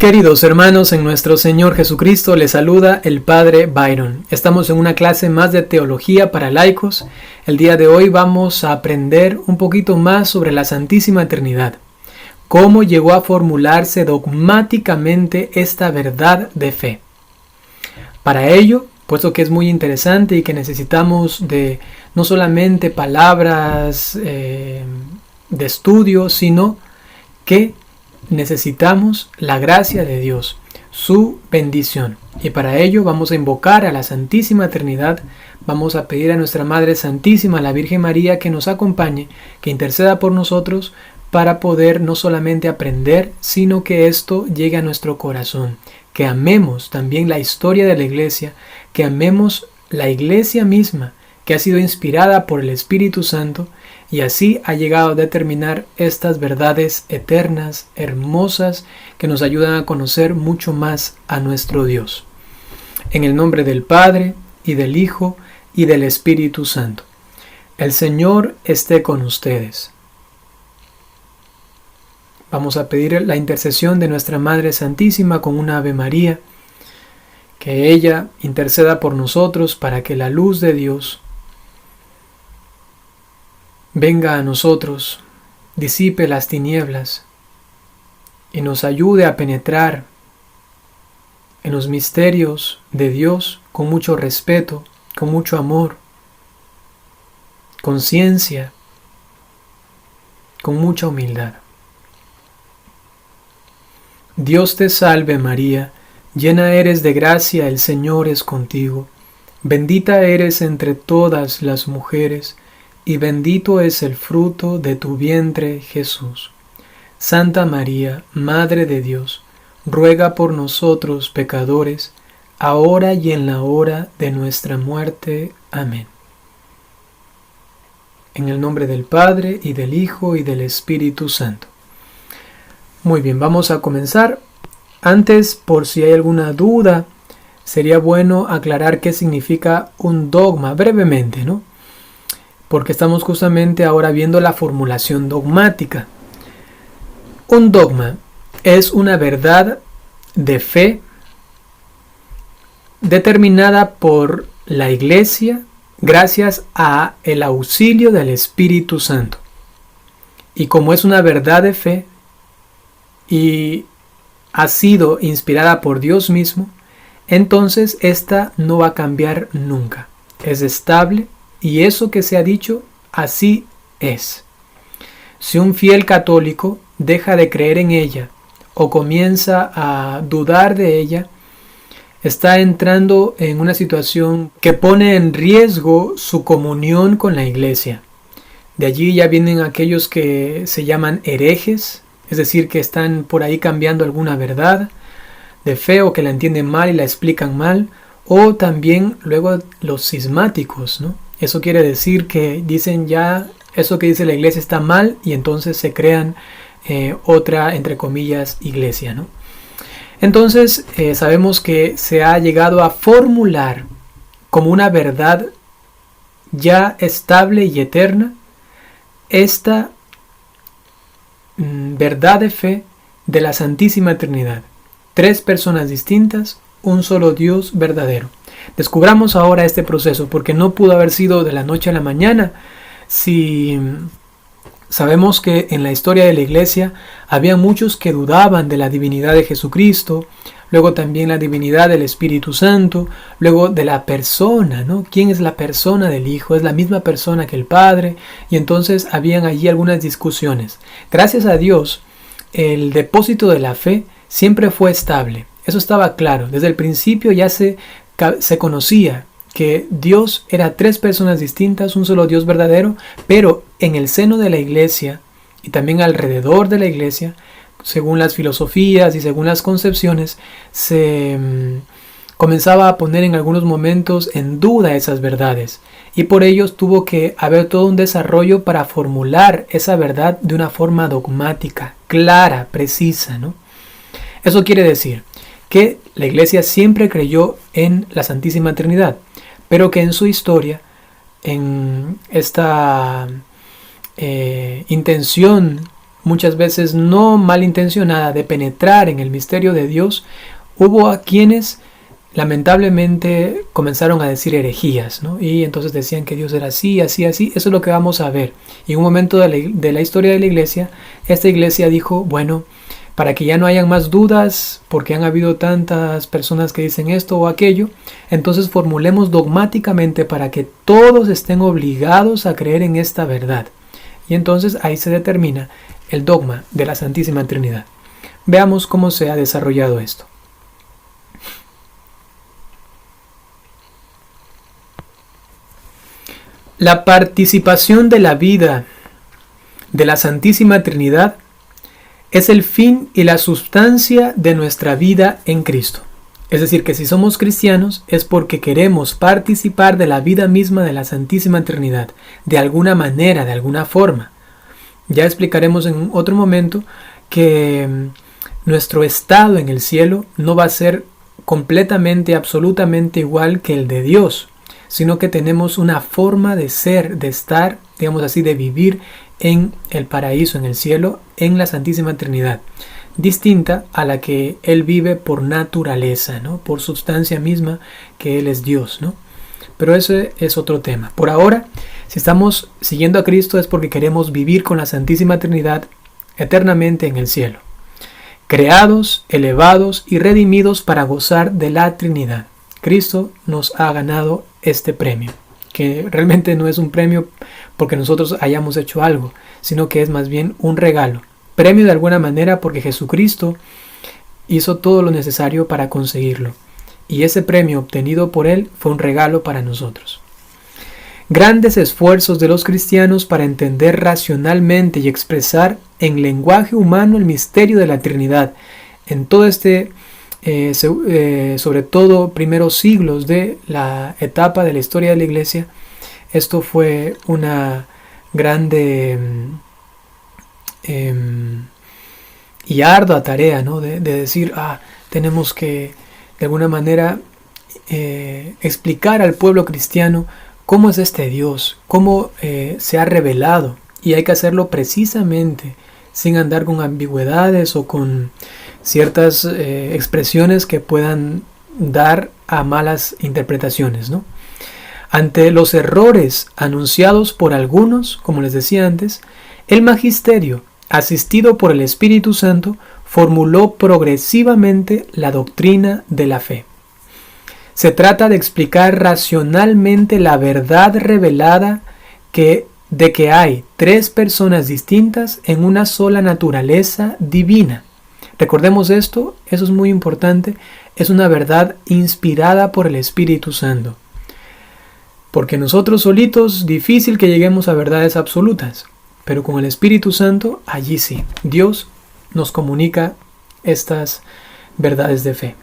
Queridos hermanos, en nuestro Señor Jesucristo les saluda el Padre Byron. Estamos en una clase más de teología para laicos. El día de hoy vamos a aprender un poquito más sobre la Santísima Trinidad. Cómo llegó a formularse dogmáticamente esta verdad de fe. Para ello, puesto que es muy interesante y que necesitamos de no solamente palabras de estudio, sino que necesitamos la gracia de Dios, su bendición. Y para ello vamos a invocar a la Santísima Trinidad, vamos a pedir a nuestra Madre Santísima, la Virgen María, que nos acompañe, que interceda por nosotros para poder no solamente aprender, sino que esto llegue a nuestro corazón, que amemos también la historia de la Iglesia, que amemos la Iglesia misma, que ha sido inspirada por el Espíritu Santo, y así ha llegado a determinar estas verdades eternas, hermosas, que nos ayudan a conocer mucho más a nuestro Dios. En el nombre del Padre, y del Hijo, y del Espíritu Santo. El Señor esté con ustedes. Vamos a pedir la intercesión de nuestra Madre Santísima con una Ave María, que ella interceda por nosotros para que la luz de Dios venga a nosotros, disipe las tinieblas y nos ayude a penetrar en los misterios de Dios con mucho respeto, con mucho amor, con ciencia, con mucha humildad. Dios te salve María, llena eres de gracia, el Señor es contigo. Bendita eres entre todas las mujeres, y bendito es el fruto de tu vientre, Jesús. Santa María, Madre de Dios, ruega por nosotros pecadores, ahora y en la hora de nuestra muerte. Amén. En el nombre del Padre, y del Hijo, y del Espíritu Santo. Muy bien, vamos a comenzar. Antes, por si hay alguna duda, sería bueno aclarar qué significa un dogma, brevemente, ¿no? Porque estamos justamente ahora viendo la formulación dogmática. Un dogma es una verdad de fe determinada por la Iglesia gracias a el auxilio del Espíritu Santo. Y como es una verdad de fe y ha sido inspirada por Dios mismo, entonces esta no va a cambiar nunca. Es estable. Y eso que se ha dicho, así es. Si un fiel católico deja de creer en ella o comienza a dudar de ella, está entrando en una situación que pone en riesgo su comunión con la Iglesia. De allí ya vienen aquellos que se llaman herejes, es decir, que están por ahí cambiando alguna verdad de fe o que la entienden mal y la explican mal, o también luego los cismáticos, ¿no? Eso quiere decir que dicen ya, eso que dice la Iglesia está mal y entonces se crean otra, entre comillas, iglesia, ¿no? Entonces sabemos que se ha llegado a formular como una verdad ya estable y eterna esta verdad de fe de la Santísima Trinidad. Tres personas distintas, un solo Dios verdadero. Descubramos ahora este proceso, porque no pudo haber sido de la noche a la mañana. Si sabemos que en la historia de la Iglesia había muchos que dudaban de la divinidad de Jesucristo, luego también la divinidad del Espíritu Santo, luego de la persona, ¿no? ¿Quién es la persona del Hijo? Es la misma persona que el Padre, y entonces habían allí algunas discusiones. Gracias a Dios, el depósito de la fe siempre fue estable. Eso estaba claro. Desde el principio ya se conocía que Dios era tres personas distintas, un solo Dios verdadero, pero en el seno de la Iglesia y también alrededor de la Iglesia, según las filosofías y según las concepciones, se comenzaba a poner en algunos momentos en duda esas verdades, y por ello tuvo que haber todo un desarrollo para formular esa verdad de una forma dogmática, clara, precisa, ¿no? Eso quiere decir que la Iglesia siempre creyó en la Santísima Trinidad, pero que en su historia, en esta intención muchas veces no malintencionada, de penetrar en el misterio de Dios, hubo a quienes lamentablemente comenzaron a decir herejías, ¿no? Y entonces decían que Dios era así, así, así. Eso es lo que vamos a ver. Y en un momento de la historia de la iglesia, esta iglesia dijo, bueno, para que ya no hayan más dudas, porque han habido tantas personas que dicen esto o aquello, entonces formulemos dogmáticamente para que todos estén obligados a creer en esta verdad. Y entonces ahí se determina el dogma de la Santísima Trinidad. Veamos cómo se ha desarrollado esto. La participación de la vida de la Santísima Trinidad es el fin y la sustancia de nuestra vida en Cristo. Es decir, que si somos cristianos es porque queremos participar de la vida misma de la Santísima Trinidad, de alguna manera, de alguna forma. Ya explicaremos en otro momento que nuestro estado en el cielo no va a ser completamente, absolutamente igual que el de Dios, sino que tenemos una forma de ser, de estar, digamos así, de vivir en el paraíso, en el cielo, en la Santísima Trinidad, distinta a la que Él vive por naturaleza, ¿no? Por sustancia misma, que Él es Dios, ¿no? Pero ese es otro tema. Por ahora, si estamos siguiendo a Cristo es porque queremos vivir con la Santísima Trinidad eternamente en el cielo, creados, elevados y redimidos para gozar de la Trinidad. Cristo nos ha ganado este premio, que realmente no es un premio porque nosotros hayamos hecho algo, sino que es más bien un regalo. Premio de alguna manera porque Jesucristo hizo todo lo necesario para conseguirlo. Y ese premio obtenido por Él fue un regalo para nosotros. Grandes esfuerzos de los cristianos para entender racionalmente y expresar en lenguaje humano el misterio de la Trinidad. En todo sobre todo primeros siglos de la etapa de la historia de la Iglesia, esto fue una grande y ardua tarea, ¿no? de decir, tenemos que de alguna manera explicar al pueblo cristiano cómo es este Dios, cómo se ha revelado, y hay que hacerlo precisamente sin andar con ambigüedades o con ciertas expresiones que puedan dar a malas interpretaciones, ¿no? Ante los errores anunciados por algunos, como les decía antes, el magisterio, asistido por el Espíritu Santo, formuló progresivamente la doctrina de la fe. Se trata de explicar racionalmente la verdad revelada de que hay tres personas distintas en una sola naturaleza divina. Recordemos esto, eso es muy importante, es una verdad inspirada por el Espíritu Santo. Porque nosotros solitos, difícil que lleguemos a verdades absolutas, pero con el Espíritu Santo, allí sí, Dios nos comunica estas verdades de fe.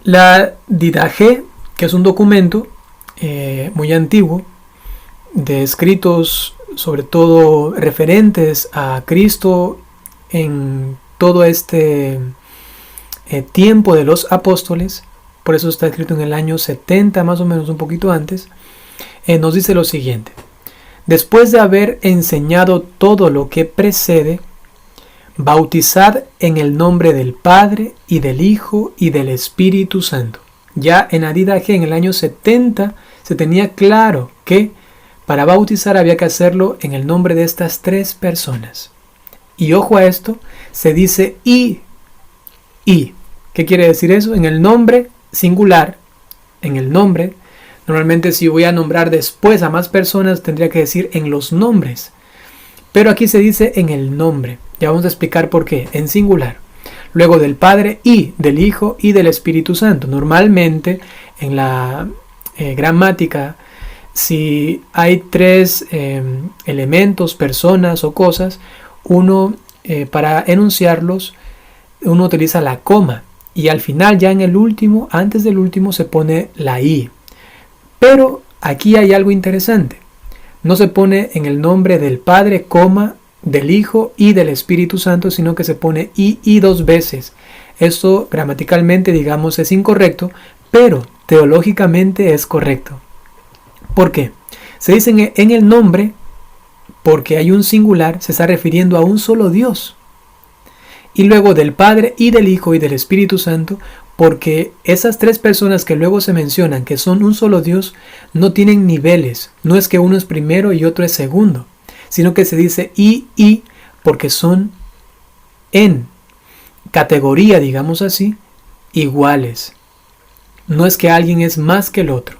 La Didache, que es un documento muy antiguo, de escritos sobre todo referentes a Cristo en todo este tiempo de los apóstoles, por eso está escrito en el año 70, más o menos un poquito antes, nos dice lo siguiente: después de haber enseñado todo lo que precede, bautizad en el nombre del Padre y del Hijo y del Espíritu Santo. Ya en Didache, en el año 70, se tenía claro que para bautizar había que hacerlo en el nombre de estas tres personas. Y ojo a esto, se dice y. ¿Qué quiere decir eso? En el nombre singular, en el nombre. Normalmente si voy a nombrar después a más personas tendría que decir en los nombres. Pero aquí se dice en el nombre. Ya vamos a explicar por qué, en singular. Luego del Padre y del Hijo y del Espíritu Santo. Normalmente en la gramática, si hay tres elementos, personas o cosas, uno para enunciarlos, uno utiliza la coma. Y al final, ya en el último, antes del último, se pone la i. Pero aquí hay algo interesante. No se pone en el nombre del Padre, coma, del Hijo y del Espíritu Santo, sino que se pone y dos veces. Esto gramaticalmente, digamos, es incorrecto, pero teológicamente es correcto. ¿Por qué? Se dice en el nombre porque hay un singular, se está refiriendo a un solo Dios. Y luego del Padre y del Hijo y del Espíritu Santo, porque esas tres personas que luego se mencionan, que son un solo Dios, no tienen niveles. No es que uno es primero y otro es segundo, sino que se dice y porque son en categoría, digamos así, iguales. No es que alguien es más que el otro,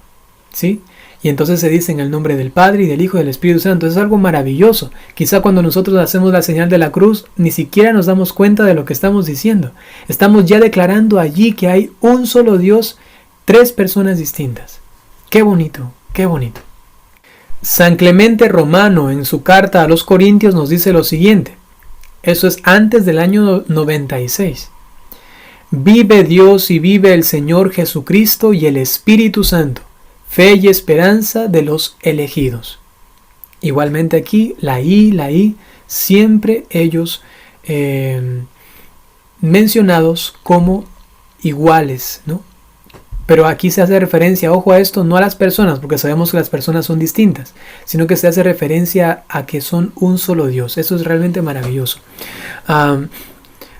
¿sí? Y entonces se dice en el nombre del Padre y del Hijo y del Espíritu Santo. Es algo maravilloso. Quizá cuando nosotros hacemos la señal de la cruz, ni siquiera nos damos cuenta de lo que estamos diciendo. Estamos ya declarando allí que hay un solo Dios, tres personas distintas. ¡Qué bonito! ¡Qué bonito! San Clemente Romano en su carta a los Corintios nos dice lo siguiente. Eso es antes del año 96. Vive Dios y vive el Señor Jesucristo y el Espíritu Santo. Fe y esperanza de los elegidos. Igualmente aquí, la I, siempre ellos mencionados como iguales, ¿no? Pero aquí se hace referencia, ojo a esto, no a las personas, porque sabemos que las personas son distintas, sino que se hace referencia a que son un solo Dios. Eso es realmente maravilloso.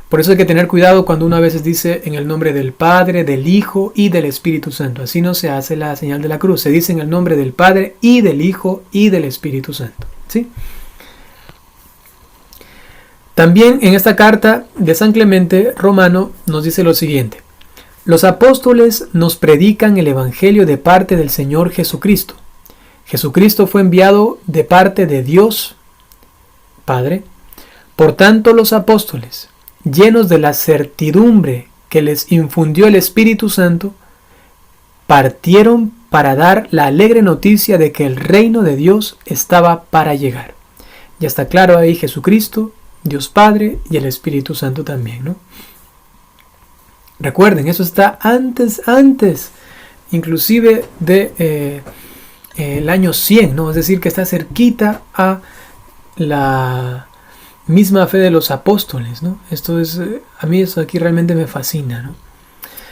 Por eso hay que tener cuidado cuando uno a veces dice en el nombre del Padre, del Hijo y del Espíritu Santo. Así no se hace la señal de la cruz. Se dice en el nombre del Padre y del Hijo y del Espíritu Santo. ¿Sí? También en esta carta de San Clemente Romano nos dice lo siguiente. Los apóstoles nos predican el Evangelio de parte del Señor Jesucristo. Jesucristo fue enviado de parte de Dios Padre. Por tanto, los apóstoles, llenos de la certidumbre que les infundió el Espíritu Santo, partieron para dar la alegre noticia de que el reino de Dios estaba para llegar. Ya está claro ahí Jesucristo, Dios Padre y el Espíritu Santo también, ¿no? Recuerden, eso está antes, inclusive de el año 100, ¿no? Es decir, que está cerquita a la misma fe de los apóstoles, ¿no? Esto es, a mí eso aquí realmente me fascina, ¿no?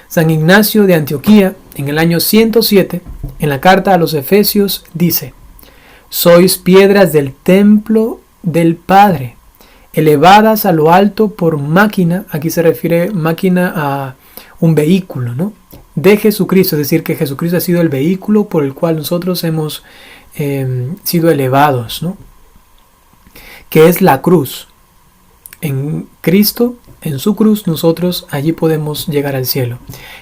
San Ignacio de Antioquía, en el año 107, en la carta a los Efesios, dice: sois piedras del templo del Padre, elevadas a lo alto por máquina, aquí se refiere máquina a un vehículo, ¿no? De Jesucristo, es decir, que Jesucristo ha sido el vehículo por el cual nosotros hemos sido elevados, ¿no? Que es la cruz. En Cristo, en su cruz, nosotros allí podemos llegar al cielo.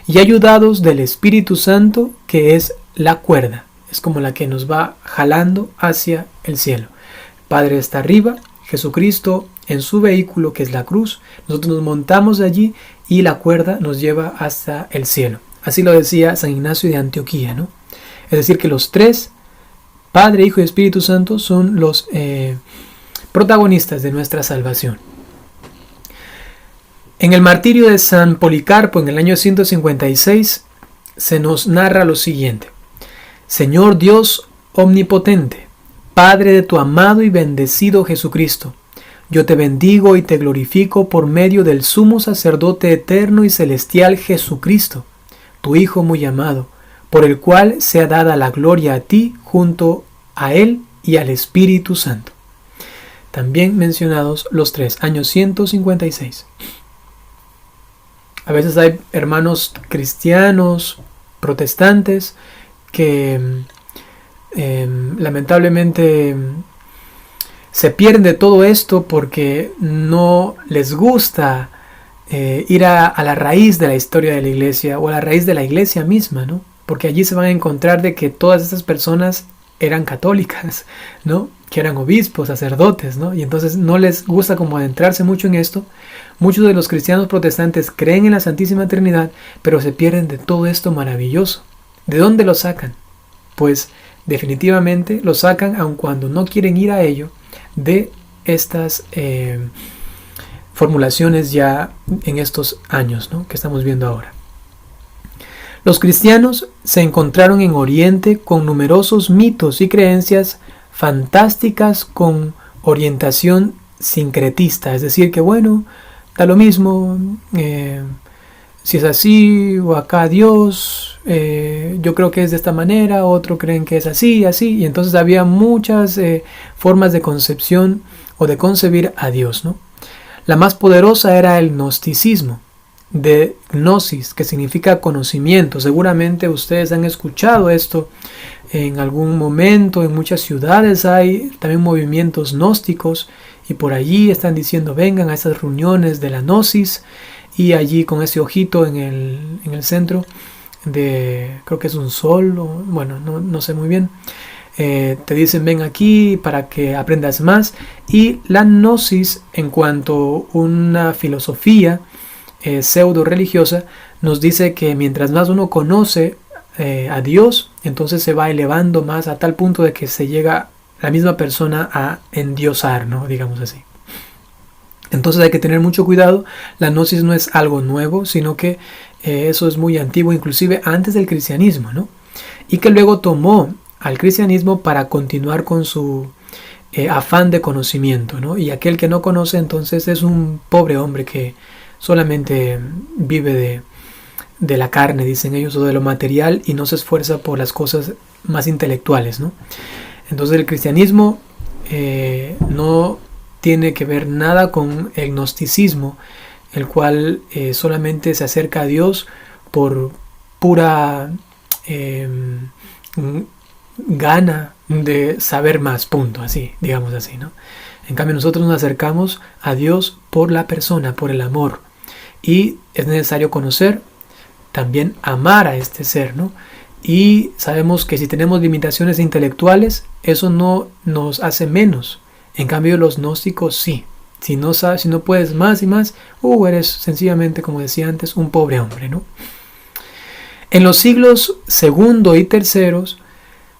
Y ayudados del Espíritu Santo, que es la cuerda, es como la que nos va jalando hacia el cielo. El Padre está arriba, Jesucristo en su vehículo, que es la cruz, nosotros nos montamos de allí y la cuerda nos lleva hasta el cielo. Así lo decía San Ignacio de Antioquía, ¿no? Es decir, que los tres, Padre, Hijo y Espíritu Santo, son los protagonistas de nuestra salvación. En el martirio de San Policarpo, en el año 156, se nos narra lo siguiente: Señor Dios omnipotente, Padre de tu amado y bendecido Jesucristo, yo te bendigo y te glorifico por medio del sumo sacerdote eterno y celestial Jesucristo, tu Hijo muy amado, por el cual sea dada la gloria a ti junto a Él y al Espíritu Santo. También mencionados los tres, año 156. A veces hay hermanos cristianos, protestantes, que lamentablemente se pierden de todo esto porque no les gusta ir a la raíz de la historia de la iglesia o a la raíz de la iglesia misma, ¿no? Porque allí se van a encontrar de que todas estas personas eran católicas, ¿no? Que eran obispos, sacerdotes, ¿no? Y entonces no les gusta como adentrarse mucho en esto. Muchos de los cristianos protestantes creen en la Santísima Trinidad, pero se pierden de todo esto maravilloso. ¿De dónde lo sacan? Pues definitivamente lo sacan, aun cuando no quieren ir a ello, de estas formulaciones ya en estos años, ¿no? Que estamos viendo ahora. Los cristianos se encontraron en Oriente con numerosos mitos y creencias fantásticas con orientación sincretista, es decir, que bueno, da lo mismo, si es así o acá Dios, yo creo que es de esta manera, otros creen que es así, así, y entonces había muchas formas de concepción o de concebir a Dios, ¿no? La más poderosa era el gnosticismo, de gnosis, que significa conocimiento. Seguramente ustedes han escuchado esto en algún momento. En muchas ciudades hay también movimientos gnósticos y por allí están diciendo vengan a esas reuniones de la gnosis, y allí con ese ojito en el centro de, creo que es un sol, o, bueno, no sé muy bien, te dicen ven aquí para que aprendas más. Y la gnosis, en cuanto a una filosofía pseudo religiosa, nos dice que mientras más uno conoce a Dios, entonces se va elevando más a tal punto de que se llega la misma persona a endiosar, ¿no? Digamos así. Entonces hay que tener mucho cuidado. La gnosis no es algo nuevo, sino que eso es muy antiguo, inclusive antes del cristianismo, ¿no? Y que luego tomó al cristianismo para continuar con su afán de conocimiento, ¿no? Y aquel que no conoce entonces es un pobre hombre que solamente vive de la carne, dicen ellos, o de lo material, y no se esfuerza por las cosas más intelectuales, ¿no? Entonces el cristianismo no tiene que ver nada con el gnosticismo, el cual solamente se acerca a Dios por pura gana de saber más, punto, así, digamos así, ¿no? En cambio nosotros nos acercamos a Dios por la persona, por el amor, y es necesario conocer, también amar a este ser, ¿no? Y sabemos que si tenemos limitaciones intelectuales, eso no nos hace menos. En cambio los gnósticos sí. Si no puedes más y más, eres sencillamente, como decía antes, un pobre hombre, ¿no? En los siglos segundo y terceros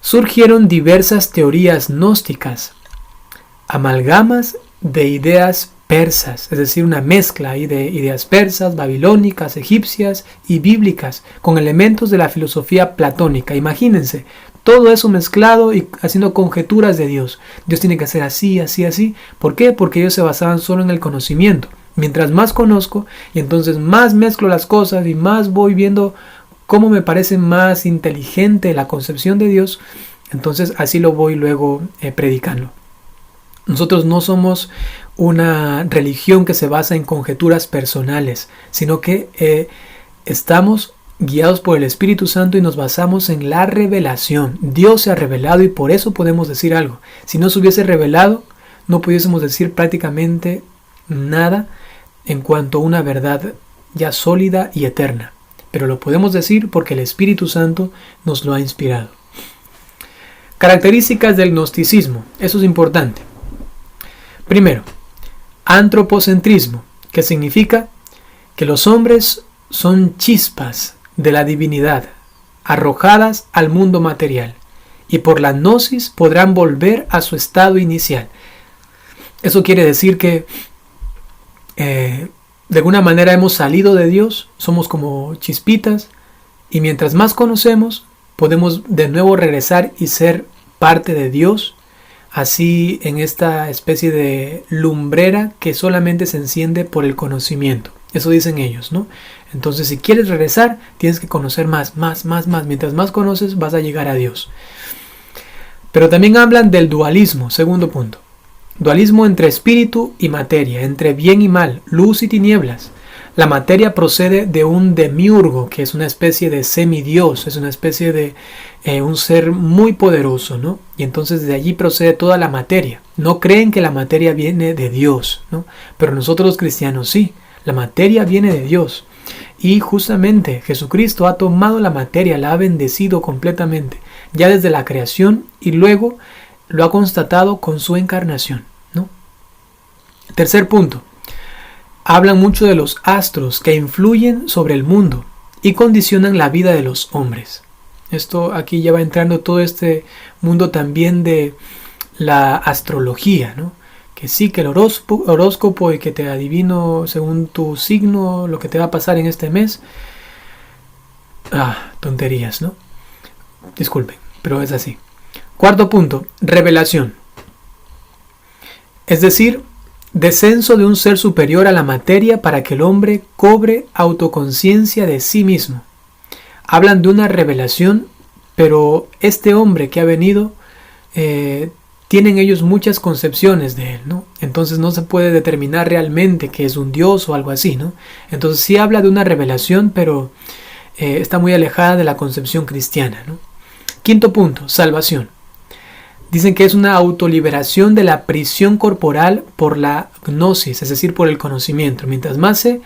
surgieron diversas teorías gnósticas, amalgamas de ideas persas, es decir, una mezcla ahí de ideas persas, babilónicas, egipcias y bíblicas, con elementos de la filosofía platónica. Imagínense, todo eso mezclado y haciendo conjeturas de Dios. Dios tiene que ser así, así, así. ¿Por qué? Porque ellos se basaban solo en el conocimiento. Mientras más conozco, y entonces más mezclo las cosas y más voy viendo cómo me parece más inteligente la concepción de Dios, entonces así lo voy luego predicando. Nosotros no somos una religión que se basa en conjeturas personales, sino que estamos guiados por el Espíritu Santo y nos basamos en la revelación. Dios se ha revelado y por eso podemos decir algo. Si no se hubiese revelado, no pudiésemos decir prácticamente nada en cuanto a una verdad ya sólida y eterna. Pero lo podemos decir porque el Espíritu Santo nos lo ha inspirado. Características del gnosticismo. Eso es importante. Primero, antropocentrismo, que significa que los hombres son chispas de la divinidad arrojadas al mundo material y por la gnosis podrán volver a su estado inicial. Eso quiere decir que de alguna manera hemos salido de Dios, somos como chispitas y mientras más conocemos podemos de nuevo regresar y ser parte de Dios, así en esta especie de lumbrera que solamente se enciende por el conocimiento. Eso dicen ellos, ¿no? Entonces, si quieres regresar, tienes que conocer más. Mientras más conoces, vas a llegar a Dios. Pero también hablan del dualismo, segundo punto. Dualismo entre espíritu y materia, entre bien y mal, luz y tinieblas. La materia procede de un demiurgo, que es una especie de semidios, es una especie de un ser muy poderoso, ¿no? Y entonces de allí procede toda la materia. No creen que la materia viene de Dios, ¿no? Pero nosotros los cristianos sí, la materia viene de Dios. Y justamente Jesucristo ha tomado la materia, la ha bendecido completamente, ya desde la creación y luego lo ha constatado con su encarnación, ¿no? Tercer punto. Hablan mucho de los astros que influyen sobre el mundo y condicionan la vida de los hombres. Esto aquí ya va entrando todo este mundo también de la astrología, ¿no? Que sí, que el horóscopo y que te adivino según tu signo lo que te va a pasar en este mes. Tonterías, ¿no? Disculpen, pero es así. Cuarto punto, revelación. Es decir, Descenso de un ser superior a la materia para que el hombre cobre autoconciencia de sí mismo. Hablan de una revelación, pero este hombre que ha venido, tienen ellos muchas concepciones de él, ¿no? Entonces no se puede determinar realmente que es un dios o algo así, ¿no? Entonces sí habla de una revelación, pero está muy alejada de la concepción cristiana, ¿no? Quinto punto, salvación. Dicen que es una autoliberación de la prisión corporal por la gnosis, es decir, por el conocimiento. Mientras más sé,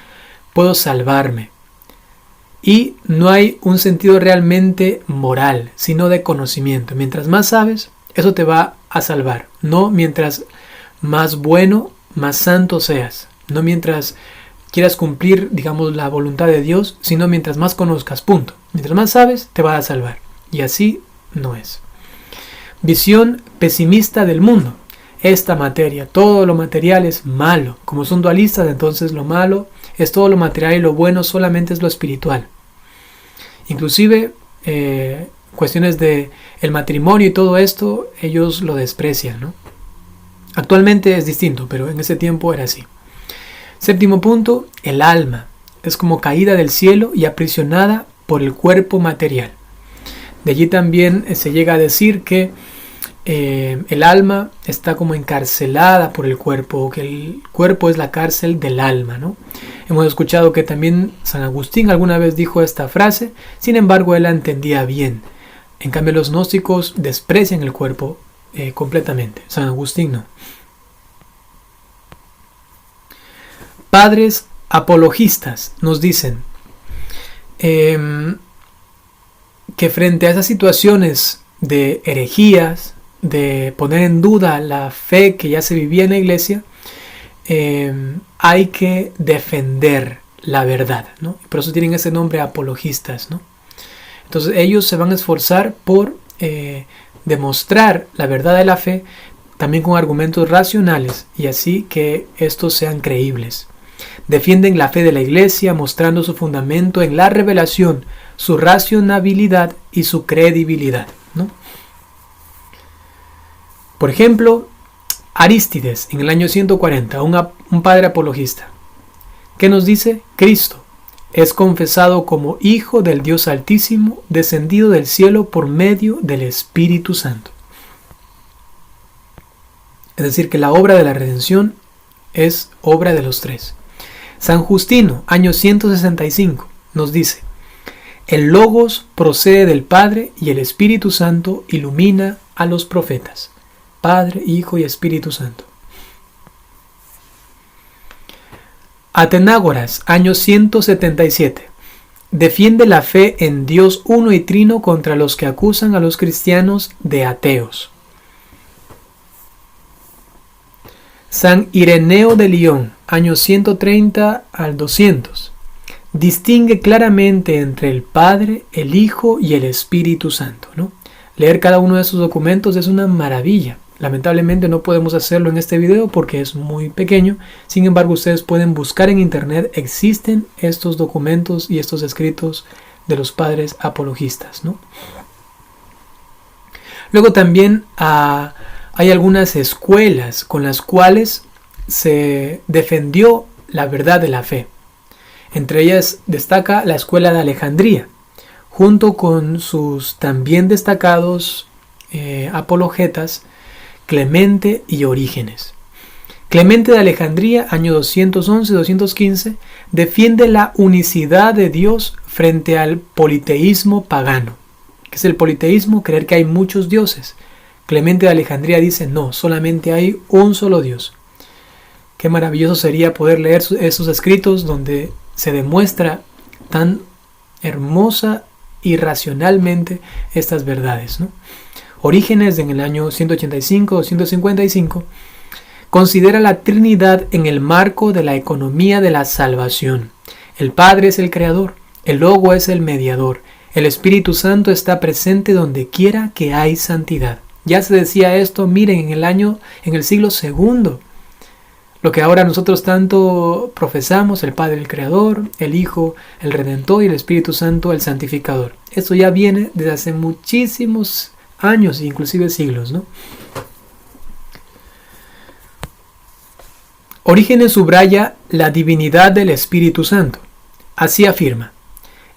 puedo salvarme. Y no hay un sentido realmente moral, sino de conocimiento. Mientras más sabes, eso te va a salvar. No mientras más bueno, más santo seas. No mientras quieras cumplir, digamos, la voluntad de Dios, sino mientras más conozcas, punto. Mientras más sabes, te va a salvar. Y así no es. Visión pesimista del mundo. Esta materia, todo lo material es malo. Como son dualistas, entonces lo malo es todo lo material y lo bueno solamente es lo espiritual. Inclusive cuestiones de el matrimonio y todo esto, ellos lo desprecian, ¿no? Actualmente es distinto, pero en ese tiempo era así. Séptimo punto, el alma. Es como caída del cielo y aprisionada por el cuerpo material. De allí también se llega a decir que el alma está como encarcelada por el cuerpo, o que el cuerpo es la cárcel del alma, ¿no? Hemos escuchado que también San Agustín alguna vez dijo esta frase, sin embargo él la entendía bien. En cambio los gnósticos desprecian el cuerpo completamente, San Agustín no. Padres apologistas nos dicen que frente a esas situaciones de herejías, de poner en duda la fe que ya se vivía en la iglesia, hay que defender la verdad, ¿no? Por eso tienen ese nombre, apologistas, ¿no? Entonces ellos se van a esforzar por demostrar la verdad de la fe, también con argumentos racionales, y así que estos sean creíbles. Defienden la fe de la iglesia mostrando su fundamento en la revelación, su racionabilidad y su credibilidad, ¿no? Por ejemplo, Arístides, en el año 140, un padre apologista, ¿qué nos dice? Cristo es confesado como Hijo del Dios Altísimo, descendido del cielo por medio del Espíritu Santo. Es decir, que la obra de la redención es obra de los tres. San Justino, año 165, nos dice: el Logos procede del Padre y el Espíritu Santo ilumina a los profetas. Padre, Hijo y Espíritu Santo. Atenágoras, año 177. Defiende la fe en Dios uno y trino contra los que acusan a los cristianos de ateos. San Ireneo de Lyon, año 130 al 200. Distingue claramente entre el Padre, el Hijo y el Espíritu Santo, ¿no? Leer cada uno de esos documentos es una maravilla. Lamentablemente no podemos hacerlo en este video porque es muy pequeño. Sin embargo, ustedes pueden buscar en internet. Existen estos documentos y estos escritos de los padres apologistas, ¿no? Luego también hay algunas escuelas con las cuales se defendió la verdad de la fe. Entre ellas destaca la escuela de Alejandría, junto con sus también destacados apologetas Clemente y Orígenes. Clemente de Alejandría, año 211-215, defiende la unicidad de Dios frente al politeísmo pagano. ¿Qué es el politeísmo? Creer que hay muchos dioses. Clemente de Alejandría dice: no, solamente hay un solo Dios. Qué maravilloso sería poder leer esos escritos donde se demuestra tan hermosa y racionalmente estas verdades, ¿no? Orígenes, en el año 185-155, considera la Trinidad en el marco de la economía de la salvación. El Padre es el creador, el Logo es el mediador, el Espíritu Santo está presente donde quiera que hay santidad. Ya se decía esto, miren, en el siglo II. Lo que ahora nosotros tanto profesamos, el Padre el Creador, el Hijo el Redentor y el Espíritu Santo el Santificador. Esto ya viene desde hace muchísimos años, inclusive siglos, ¿no? Orígenes subraya la divinidad del Espíritu Santo. Así afirma: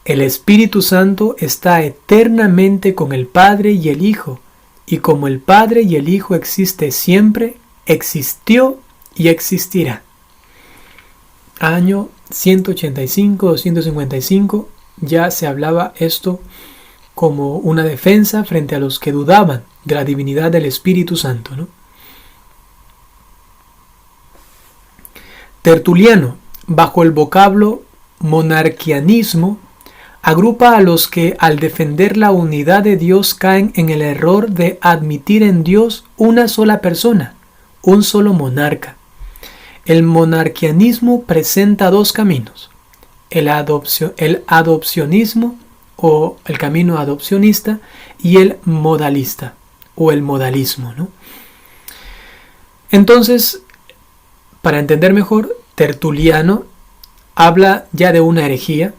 el Espíritu Santo está eternamente con el Padre y el Hijo, y como el Padre y el Hijo existe siempre, existió y existirá. Año 185-255 ya se hablaba esto como una defensa frente a los que dudaban de la divinidad del Espíritu Santo, ¿no? Tertuliano, bajo el vocablo monarquianismo, agrupa a los que al defender la unidad de Dios caen en el error de admitir en Dios una sola persona, un solo monarca. El monarquianismo presenta dos caminos: el adopcionismo o el camino adopcionista y el modalista o el modalismo, ¿no? Entonces, para entender mejor, Tertuliano habla ya de una herejía,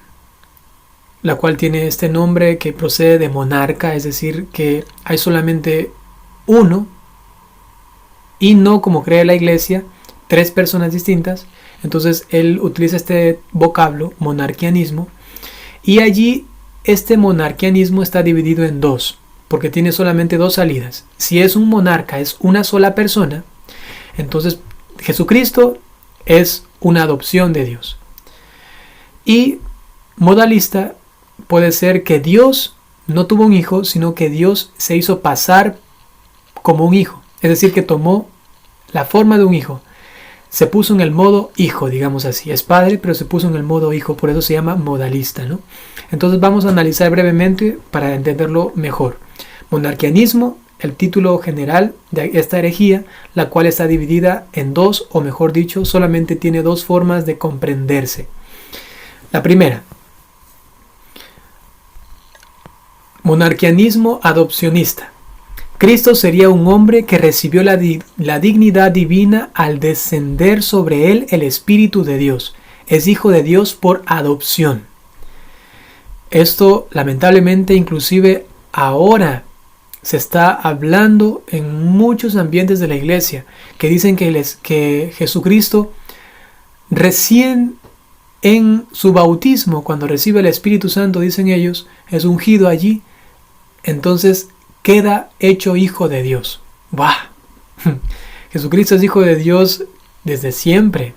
la cual tiene este nombre que procede de monarca, es decir, que hay solamente uno y no, como cree la Iglesia, tres personas distintas. Entonces él utiliza este vocablo, monarquianismo, y allí este monarquianismo está dividido en dos, porque tiene solamente dos salidas. Si es un monarca, es una sola persona, entonces Jesucristo es una adopción de Dios. Y modalista puede ser que Dios no tuvo un hijo, sino que Dios se hizo pasar como un hijo, es decir, que tomó la forma de un hijo. Se puso en el modo hijo, digamos así. Es padre, pero se puso en el modo hijo, por eso se llama modalista, ¿no? Entonces vamos a analizar brevemente para entenderlo mejor. Monarquianismo, el título general de esta herejía, la cual está dividida en dos, o mejor dicho, solamente tiene dos formas de comprenderse. La primera, monarquianismo adopcionista. Cristo sería un hombre que recibió la dignidad divina al descender sobre él el Espíritu de Dios. Es hijo de Dios por adopción. Esto, lamentablemente, inclusive ahora se está hablando en muchos ambientes de la iglesia, que dicen que Jesucristo recién en su bautismo, cuando recibe el Espíritu Santo, dicen ellos, es ungido allí, entonces queda hecho hijo de Dios. ¡Bah! Jesucristo es hijo de Dios desde siempre.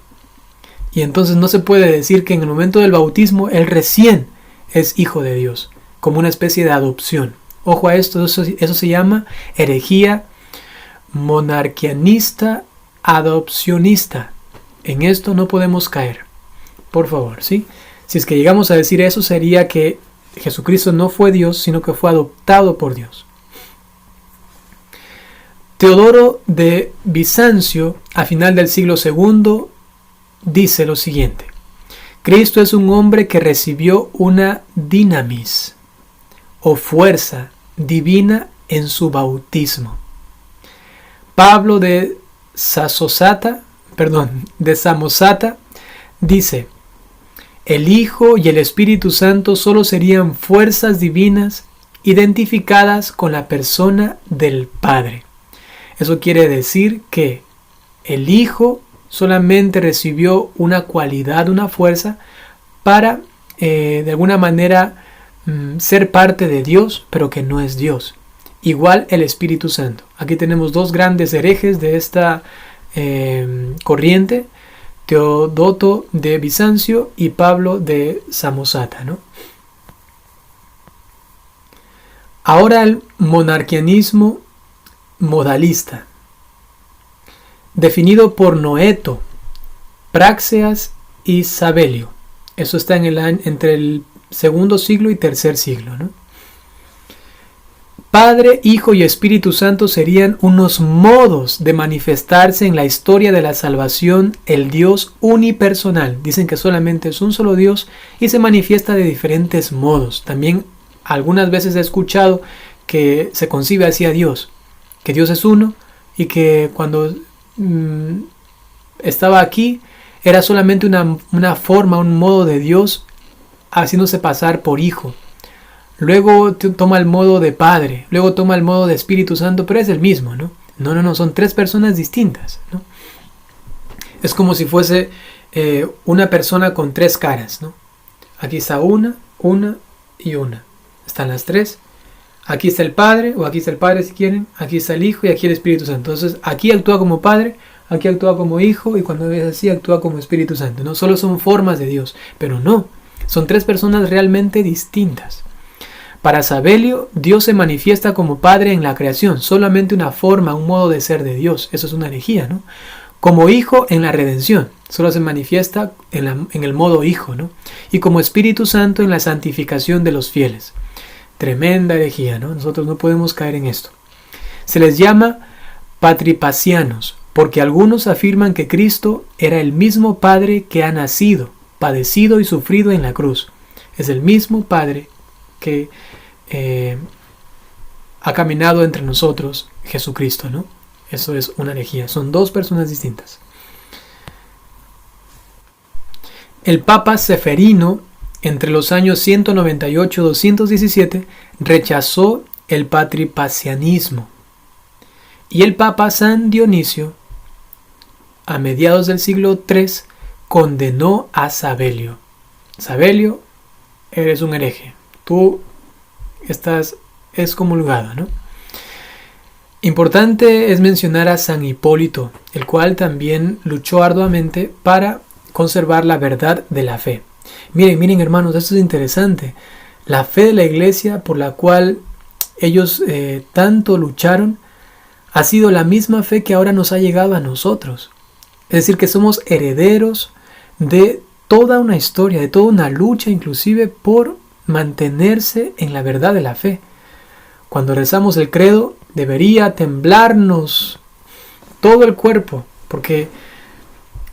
Y entonces no se puede decir que en el momento del bautismo él recién es hijo de Dios, como una especie de adopción. Ojo a esto, eso se llama herejía monarquianista adopcionista. En esto no podemos caer, por favor, ¿sí? Si es que llegamos a decir eso, sería que Jesucristo no fue Dios, sino que fue adoptado por Dios. Teodoro de Bizancio, a final del siglo II, dice lo siguiente: Cristo es un hombre que recibió una dinamis, o fuerza divina en su bautismo. Pablo de Samosata dice: el Hijo y el Espíritu Santo solo serían fuerzas divinas identificadas con la persona del Padre. Eso quiere decir que el Hijo solamente recibió una cualidad, una fuerza para de alguna manera ser parte de Dios, pero que no es Dios. Igual el Espíritu Santo. Aquí tenemos dos grandes herejes de esta corriente: Teodoto de Bizancio y Pablo de Samosata, ¿no? Ahora el monarquianismo modalista, definido por Noeto, Práxeas y Sabelio. Eso está entre el segundo siglo y tercer siglo, ¿no? Padre, Hijo y Espíritu Santo serían unos modos de manifestarse en la historia de la salvación, el Dios unipersonal. Dicen que solamente es un solo Dios y se manifiesta de diferentes modos. También algunas veces he escuchado que se concibe así a Dios, que Dios es uno y que cuando estaba aquí era solamente una forma, un modo de Dios haciéndose pasar por Hijo. Luego toma el modo de Padre, luego toma el modo de Espíritu Santo, pero es el mismo, ¿no? No, son tres personas distintas, ¿no? Es como si fuese una persona con tres caras, ¿no? Aquí está una y una. Están las tres. Aquí está el Padre, o aquí está el Padre si quieren, aquí está el Hijo y aquí el Espíritu Santo. Entonces aquí actúa como Padre, aquí actúa como Hijo y cuando es así actúa como Espíritu Santo. No solo son formas de Dios, pero no, son tres personas realmente distintas. Para Sabelio, Dios se manifiesta como Padre en la creación, solamente una forma, un modo de ser de Dios. Eso es una herejía, ¿no? Como Hijo en la redención, solo se manifiesta en el modo Hijo, ¿no? Y como Espíritu Santo en la santificación de los fieles. Tremenda herejía, ¿no? Nosotros no podemos caer en esto. Se les llama patripacianos, porque algunos afirman que Cristo era el mismo Padre que ha nacido, padecido y sufrido en la cruz. Es el mismo Padre que ha caminado entre nosotros, Jesucristo, ¿no? Eso es una herejía. Son dos personas distintas. El Papa Seferino, entre los años 198 y 217, rechazó el patripacianismo. Y el Papa San Dionisio, a mediados del siglo III, condenó a Sabelio. Sabelio, eres un hereje. Tú estás excomulgado, ¿no? Importante es mencionar a San Hipólito, el cual también luchó arduamente para conservar la verdad de la fe. Miren hermanos, esto es interesante. La fe de la iglesia por la cual ellos tanto lucharon ha sido la misma fe que ahora nos ha llegado a nosotros. Es decir, que somos herederos de toda una historia, de toda una lucha inclusive por mantenerse en la verdad de la fe. Cuando rezamos el credo debería temblarnos todo el cuerpo, porque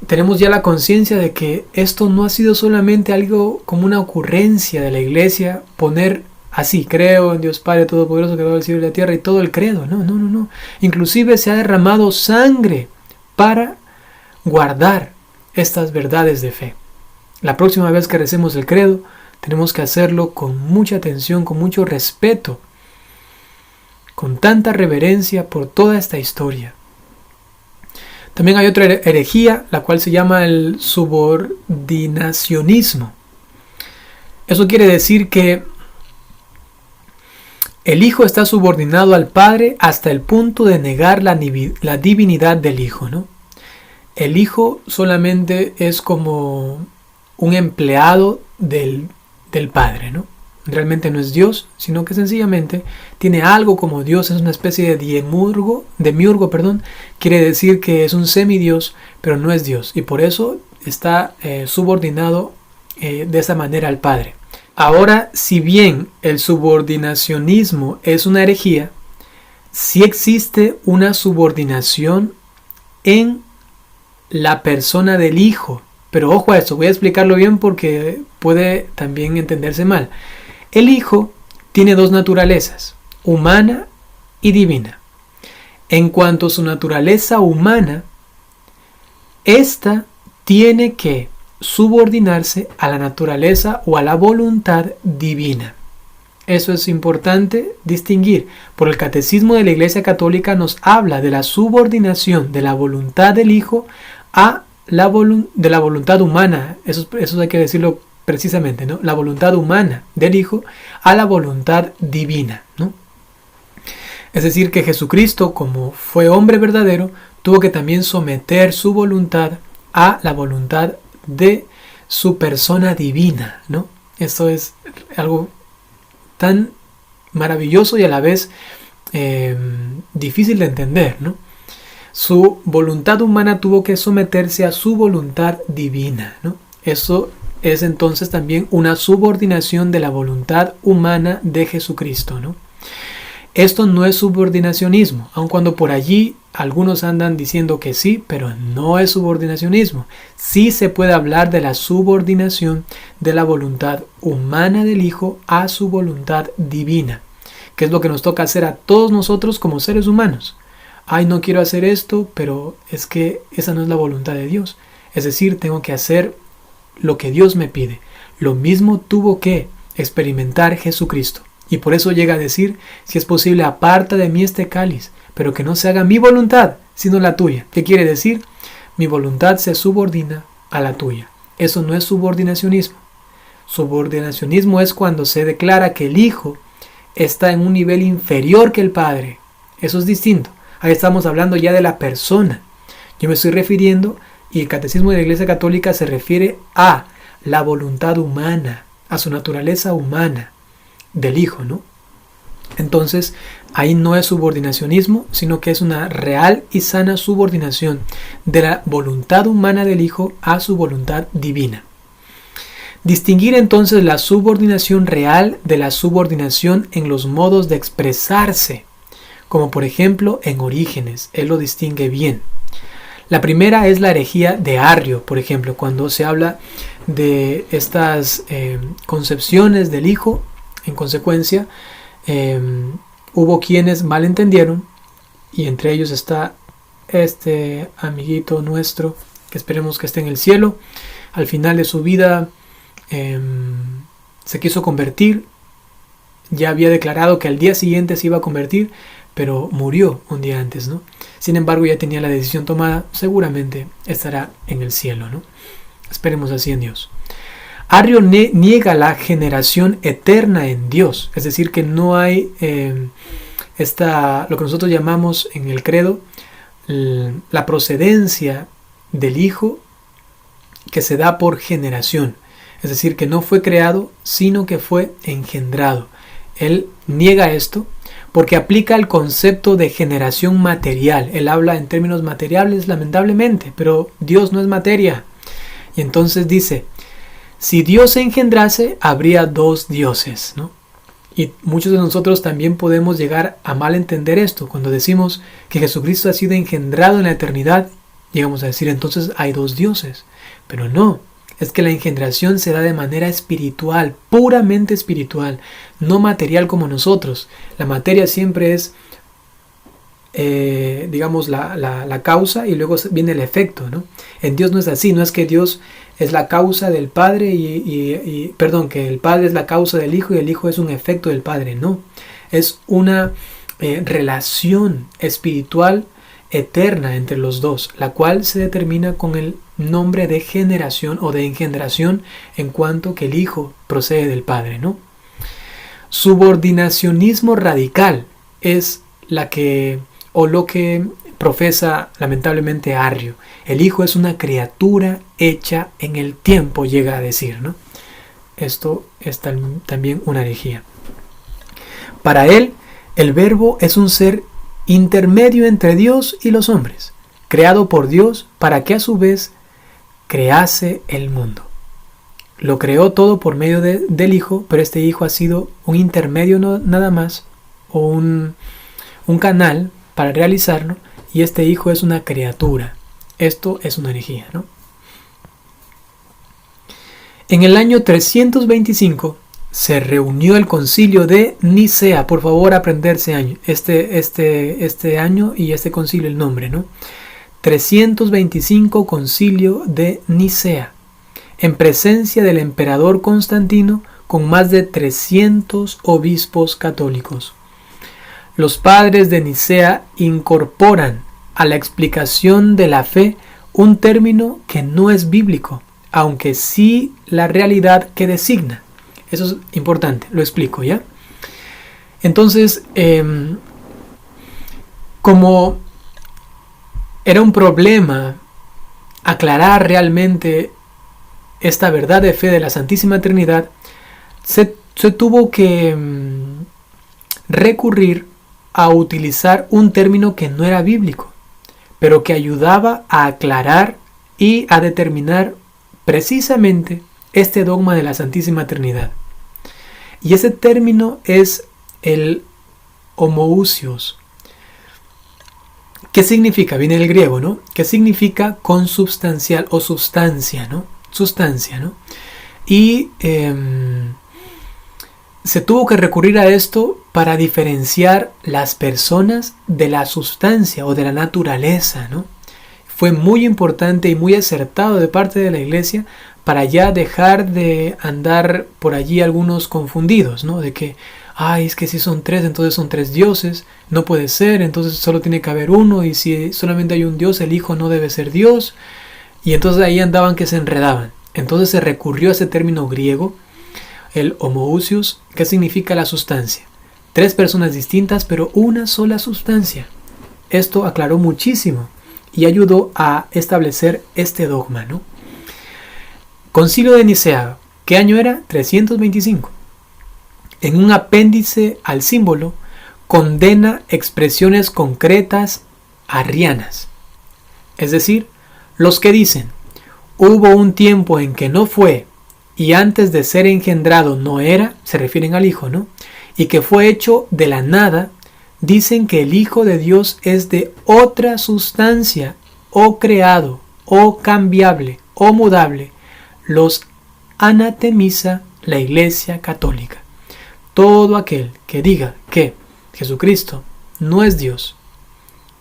tenemos ya la conciencia de que esto no ha sido solamente algo como una ocurrencia de la iglesia, poner así, creo en Dios Padre Todopoderoso, creador del cielo y la tierra y todo el credo. No. Inclusive se ha derramado sangre para guardar estas verdades de fe. La próxima vez que recemos el credo, tenemos que hacerlo con mucha atención, con mucho respeto, con tanta reverencia por toda esta historia. También hay otra herejía, la cual se llama el subordinacionismo. Eso quiere decir que el Hijo está subordinado al Padre hasta el punto de negar la divinidad del Hijo, ¿no? El Hijo solamente es como un empleado del Padre, ¿no? Realmente no es Dios, sino que sencillamente tiene algo como Dios, es una especie de demiurgo, quiere decir que es un semidios, pero no es Dios, y por eso está subordinado de esa manera al Padre. Ahora, si bien el subordinacionismo es una herejía, sí existe una subordinación en la persona del Hijo. Pero ojo a esto, voy a explicarlo bien porque puede también entenderse mal. El Hijo tiene dos naturalezas, humana y divina. En cuanto a su naturaleza humana, esta tiene que subordinarse a la naturaleza o a la voluntad divina. Eso es importante distinguir, porque el Catecismo de la Iglesia Católica nos habla de la subordinación de la voluntad del Hijo a de la voluntad humana. Eso hay que decirlo precisamente, ¿no? La voluntad humana del Hijo a la voluntad divina, ¿no? Es decir, que Jesucristo, como fue hombre verdadero, tuvo que también someter su voluntad a la voluntad de su persona divina, ¿no? Esto es algo tan maravilloso y a la vez difícil de entender, ¿no? Su voluntad humana tuvo que someterse a su voluntad divina, ¿no? Eso es entonces también una subordinación de la voluntad humana de Jesucristo, ¿no? Esto no es subordinacionismo, aun cuando por allí algunos andan diciendo que sí, pero no es subordinacionismo. Sí se puede hablar de la subordinación de la voluntad humana del Hijo a su voluntad divina, que es lo que nos toca hacer a todos nosotros como seres humanos. Ay, no quiero hacer esto, pero es que esa no es la voluntad de Dios. Es decir, tengo que hacer lo que Dios me pide. Lo mismo tuvo que experimentar Jesucristo. Y por eso llega a decir, si es posible, aparta de mí este cáliz, pero que no se haga mi voluntad, sino la tuya. ¿Qué quiere decir? mi voluntad se subordina a la tuya. Eso no es subordinacionismo. Subordinacionismo es cuando se declara que el Hijo está en un nivel inferior que el Padre. Eso es distinto. Ahí estamos hablando ya de la persona. Yo me estoy refiriendo, y el Catecismo de la Iglesia Católica se refiere a la voluntad humana, a su naturaleza humana del Hijo, ¿no? Entonces, ahí no es subordinacionismo, sino que es una real y sana subordinación de la voluntad humana del Hijo a su voluntad divina. Distinguir entonces la subordinación real de la subordinación en los modos de expresarse, como por ejemplo en Orígenes, él lo distingue bien. La primera es la herejía de Arrio, por ejemplo, cuando se habla de estas concepciones del Hijo. En consecuencia, hubo quienes malentendieron, y entre ellos está este amiguito nuestro, que esperemos que esté en el cielo. Al final de su vida se quiso convertir, ya había declarado que al día siguiente se iba a convertir, pero murió un día antes, ¿no? Sin embargo, ya tenía la decisión tomada, seguramente estará en el cielo, ¿no? Esperemos así en Dios. Arrio niega la generación eterna en Dios, es decir, que no hay lo que nosotros llamamos en el credo la procedencia del Hijo que se da por generación, es decir, que no fue creado, sino que fue engendrado. Él niega esto porque aplica el concepto de generación material. Él habla en términos materiales, lamentablemente, pero Dios no es materia. Y entonces dice, si Dios se engendrase, habría dos dioses, ¿no? Y muchos de nosotros también podemos llegar a malentender esto. Cuando decimos que Jesucristo ha sido engendrado en la eternidad, llegamos a decir entonces hay dos dioses. Pero no, es que la engendración se da de manera espiritual, puramente espiritual, no material como nosotros. La materia siempre es, digamos, la causa y luego viene el efecto, ¿no? En Dios no es así, no es que Dios es la causa del Padre que el Padre es la causa del Hijo y el Hijo es un efecto del Padre, no. Es una relación espiritual eterna entre los dos, la cual se determina con el nombre de generación o de engendración en cuanto que el Hijo procede del Padre, ¿no? Subordinacionismo radical es lo que profesa lamentablemente Arrio. El Hijo es una criatura hecha en el tiempo, llega a decir, ¿no? Esto es también una herejía. Para él, el Verbo es un ser intermedio entre Dios y los hombres, creado por Dios para que a su vez crease el mundo. Lo creó todo por medio del Hijo, pero este Hijo ha sido un intermedio nada más, o un canal para realizarlo, y este Hijo es una criatura. Esto es una herejía, ¿no? En el año 325 se reunió el concilio de Nicea. Por favor, aprenderse año, este año y este concilio, el nombre, ¿no? 325 concilio de Nicea, en presencia del emperador Constantino, con más de 300 obispos católicos. Los padres de Nicea incorporan a la explicación de la fe un término que no es bíblico, aunque sí la realidad que designa. Eso es importante, lo explico, ¿ya? Entonces, como era un problema aclarar realmente esta verdad de fe de la Santísima Trinidad, se tuvo que recurrir a utilizar un término que no era bíblico, pero que ayudaba a aclarar y a determinar precisamente este dogma de la Santísima Trinidad. Y ese término es el homoousios. ¿Qué significa? Viene del griego, ¿no? ¿Qué significa consubstancial o sustancia, ¿no? Sustancia, ¿no? Y se tuvo que recurrir a esto para diferenciar las personas de la sustancia o de la naturaleza, ¿no? Fue muy importante y muy acertado de parte de la Iglesia para ya dejar de andar por allí algunos confundidos, ¿no? De que ay, es que si son tres, entonces son tres dioses, no puede ser, entonces solo tiene que haber uno, y si solamente hay un Dios, el Hijo no debe ser Dios. Y entonces ahí andaban que se enredaban. Entonces se recurrió a ese término griego, el homoousios, que significa la sustancia. Tres personas distintas, pero una sola sustancia. Esto aclaró muchísimo y ayudó a establecer este dogma, ¿no? Concilio de Nicea, ¿qué año era? 325. En un apéndice al símbolo, condena expresiones concretas arrianas. Es decir, los que dicen, hubo un tiempo en que no fue, y antes de ser engendrado no era, se refieren al Hijo, ¿no? Y que fue hecho de la nada, dicen que el Hijo de Dios es de otra sustancia, o creado, o cambiable, o mudable. Los anatemiza la Iglesia Católica. Todo aquel que diga que Jesucristo no es Dios,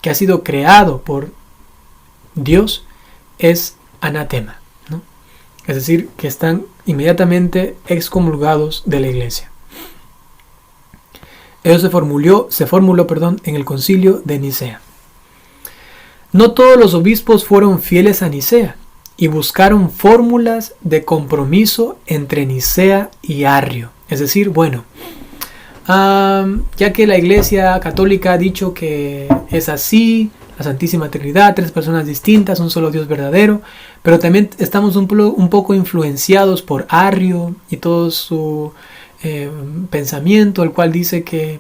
que ha sido creado por Dios, es anatema, ¿no? Es decir, que están inmediatamente excomulgados de la Iglesia. Eso se formuló en el Concilio de Nicea. No todos los obispos fueron fieles a Nicea y buscaron fórmulas de compromiso entre Nicea y Arrio. Es decir, bueno, ya que la Iglesia Católica ha dicho que es así, la Santísima Trinidad, tres personas distintas, un solo Dios verdadero, pero también estamos un poco influenciados por Arrio y todo su pensamiento, el cual dice que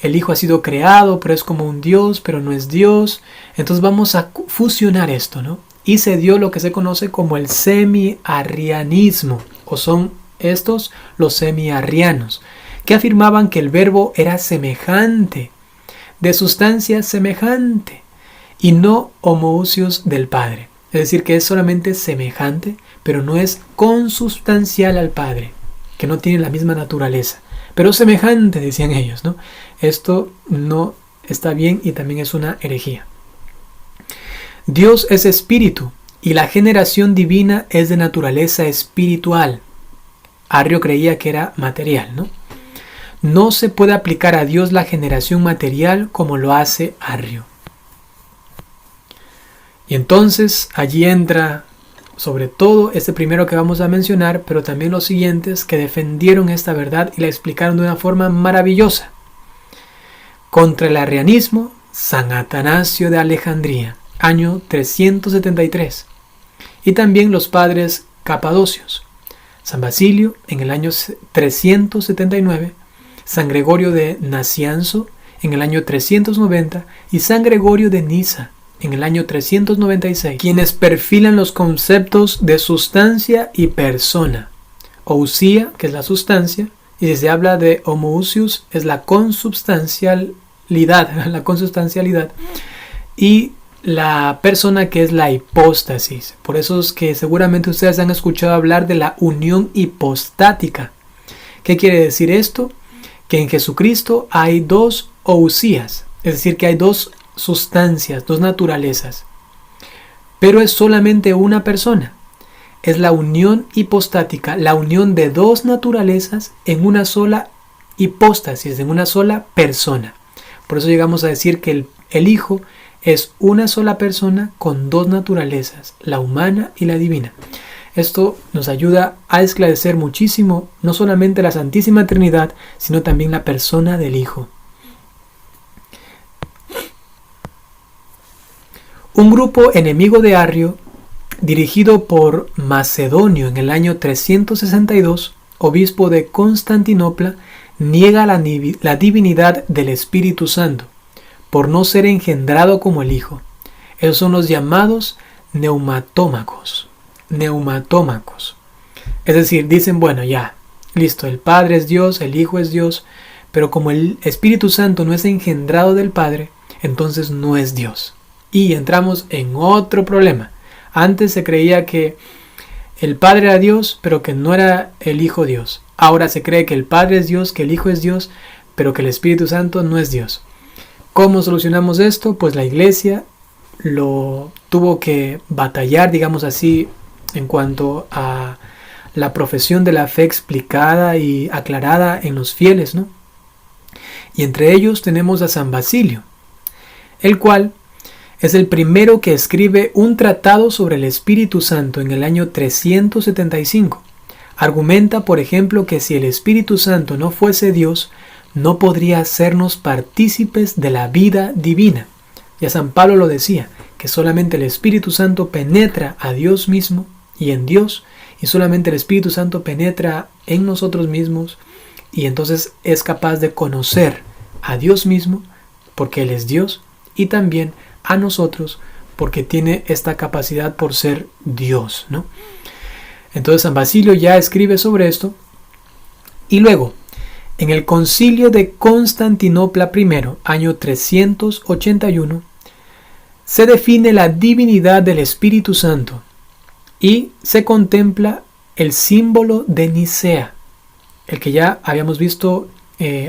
el Hijo ha sido creado, pero es como un Dios, pero no es Dios. Entonces vamos a fusionar esto, ¿no? Y se dio lo que se conoce como el semi-arrianismo, o son estos los semi-arrianos, que afirmaban que el verbo era semejante, de sustancia semejante, y no homoousios del Padre. Es decir, que es solamente semejante, pero no es consubstancial al Padre, que no tiene la misma naturaleza, pero semejante, decían ellos, ¿no? Esto no está bien y también es una herejía. Dios es espíritu y la generación divina es de naturaleza espiritual. Arrio creía que era material, ¿no? No se puede aplicar a Dios la generación material como lo hace Arrio. Y entonces allí entra sobre todo este primero que vamos a mencionar, pero también los siguientes que defendieron esta verdad y la explicaron de una forma maravillosa. Contra el arrianismo, San Atanasio de Alejandría, año 373. Y también los padres capadocios, San Basilio en el año 379, San Gregorio de Nacianzo en el año 390 y San Gregorio de Niza en el año 396, quienes perfilan los conceptos de sustancia y persona. Ousia, que es la sustancia, y si se habla de homoousios, es la consubstancialidad, y la persona, que es la hipóstasis. Por eso es que seguramente ustedes han escuchado hablar de la unión hipostática. ¿Qué quiere decir esto? Que en Jesucristo hay dos ousías, es decir, que hay dos sustancias, dos naturalezas, pero es solamente una persona. Es la unión hipostática, la unión de dos naturalezas en una sola hipóstasis, en una sola persona. Por eso llegamos a decir que el Hijo es una sola persona con dos naturalezas, la humana y la divina. Esto nos ayuda a esclarecer muchísimo no solamente la Santísima Trinidad, sino también la persona del Hijo. Un grupo enemigo de Arrio, dirigido por Macedonio en el año 362, obispo de Constantinopla, niega la divinidad del Espíritu Santo, por no ser engendrado como el Hijo. Esos son los llamados neumatómacos. Es decir, dicen, bueno, ya, listo, el Padre es Dios, el Hijo es Dios, pero como el Espíritu Santo no es engendrado del Padre, entonces no es Dios. Y entramos en otro problema. Antes se creía que el Padre era Dios, pero que no era el Hijo Dios. Ahora se cree que el Padre es Dios, que el Hijo es Dios, pero que el Espíritu Santo no es Dios. ¿Cómo solucionamos esto? Pues la Iglesia lo tuvo que batallar, digamos así, en cuanto a la profesión de la fe explicada y aclarada en los fieles, ¿no? y entre ellos tenemos a San Basilio, el cual es el primero que escribe un tratado sobre el Espíritu Santo en el año 375. Argumenta, por ejemplo, que si el Espíritu Santo no fuese Dios, no podría hacernos partícipes de la vida divina. Ya San Pablo lo decía, que solamente el Espíritu Santo penetra a Dios mismo y en Dios, y solamente el Espíritu Santo penetra en nosotros mismos, y entonces es capaz de conocer a Dios mismo, porque Él es Dios, y también a nosotros, porque tiene esta capacidad por ser Dios, ¿no? Entonces San Basilio ya escribe sobre esto, y luego, en el Concilio de Constantinopla I, año 381, se define la divinidad del Espíritu Santo y se contempla el símbolo de Nicea, el que ya habíamos visto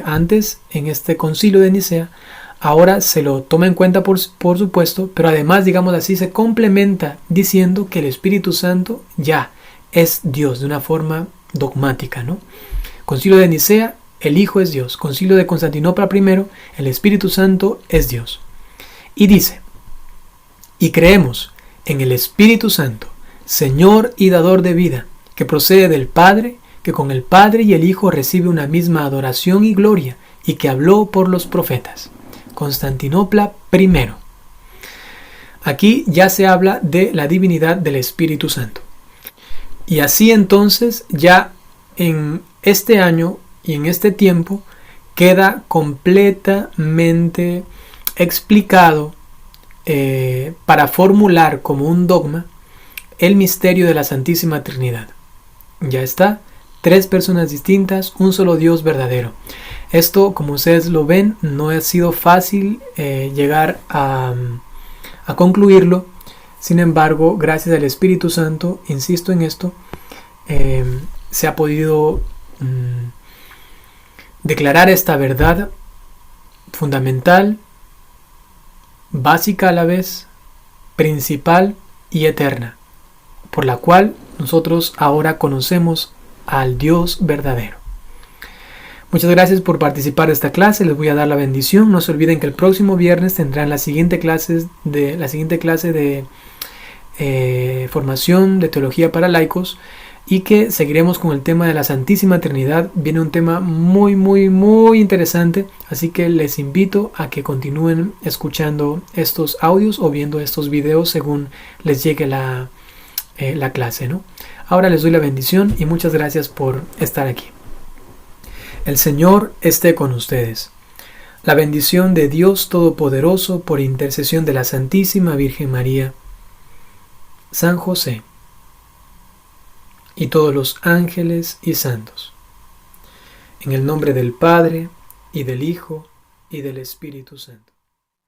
antes en este Concilio de Nicea. Ahora se lo toma en cuenta por supuesto, pero además, digamos así, se complementa diciendo que el Espíritu Santo ya es Dios de una forma dogmática, ¿no? Concilio de Nicea, el Hijo es Dios. Concilio de Constantinopla I, el Espíritu Santo es Dios. Y dice: y creemos en el Espíritu Santo, Señor y dador de vida, que procede del Padre, que con el Padre y el Hijo recibe una misma adoración y gloria, y que habló por los profetas. Constantinopla I. Aquí ya se habla de la divinidad del Espíritu Santo. Y así entonces, ya en este año y en este tiempo, queda completamente explicado para formular como un dogma el misterio de la Santísima Trinidad. Ya está, 3 personas distintas, un solo Dios verdadero. Esto, como ustedes lo ven, no ha sido fácil llegar a concluirlo. Sin embargo, gracias al Espíritu Santo, insisto en esto, se ha podido declarar esta verdad fundamental, básica a la vez, principal y eterna, por la cual nosotros ahora conocemos al Dios verdadero. Muchas gracias por participar de esta clase. Les voy a dar la bendición. No se olviden que el próximo viernes tendrán la siguiente clase de formación de teología para laicos, y que seguiremos con el tema de la Santísima Trinidad. Viene un tema muy interesante, así que les invito a que continúen escuchando estos audios o viendo estos videos según les llegue la clase, ¿no? Ahora les doy la bendición y muchas gracias por estar aquí. El Señor esté con ustedes. La bendición de Dios Todopoderoso, por intercesión de la Santísima Virgen María, San José y todos los ángeles y santos, en el nombre del Padre, y del Hijo, y del Espíritu Santo.